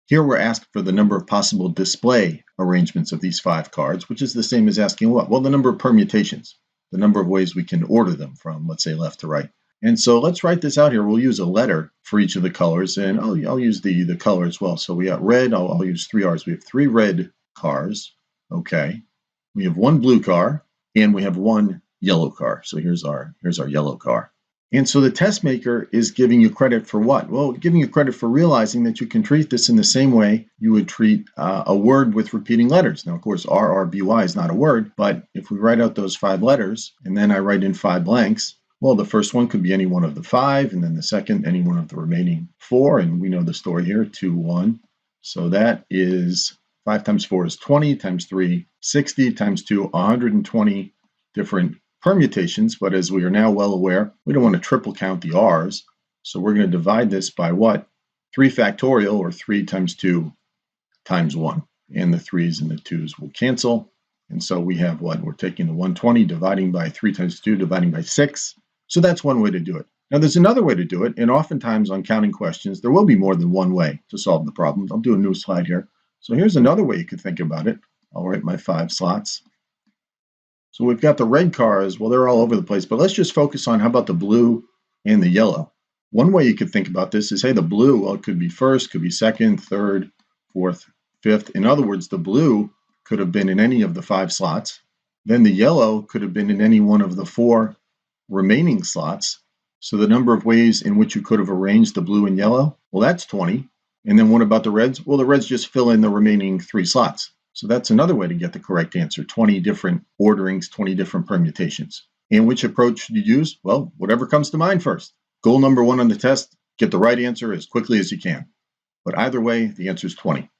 Here we're asked for the number of possible display arrangements of these 5 cards, which is the same as asking what? Well, the number of permutations, the number of ways we can order them from, let's say, left to right. And so let's write this out here. We'll use a letter for each of the colors, and I'll use the color as well. So we got red. I'll use 3 R's. We have 3 red cars. Okay. We have 1 blue car, and we have 1 yellow car. So here's our yellow car. And so the test maker is giving you credit for what? Well, giving you credit for realizing that you can treat this in the same way you would treat a word with repeating letters. Now, of course, RRBY is not a word, but if we write out those 5 letters and then I write in 5 blanks, well, the first one could be any one of the 5, and then the second, any one of the remaining 4. And we know the story here, 2, 1. So that is 5 times 4 is 20, times 3, 60, times 2, 120 different permutations, but as we are now well aware, we don't want to triple count the R's, so we're going to divide this by what? 3 factorial, or 3 times 2 times 1, and the 3's and the 2's will cancel, and so we have what? We're taking the 120, dividing by 3 times 2, dividing by 6, so that's one way to do it. Now there's another way to do it, and oftentimes on counting questions, there will be more than one way to solve the problem. I'll do a new slide here. So here's another way you could think about it. I'll write my 5 slots. So we've got the red cars, well, they're all over the place, but let's just focus on how about the blue and the yellow. One way you could think about this is, hey, the blue, well, it could be first, could be second, third, fourth, fifth. In other words, the blue could have been in any of the 5 slots. Then the yellow could have been in any one of the 4 remaining slots. So the number of ways in which you could have arranged the blue and yellow, well, that's 20. And then what about the reds? Well, the reds just fill in the remaining 3 slots. So that's another way to get the correct answer, 20 different orderings, 20 different permutations. And which approach should you use? Well, whatever comes to mind first. Goal number 1 on the test, get the right answer as quickly as you can. But either way, the answer is 20.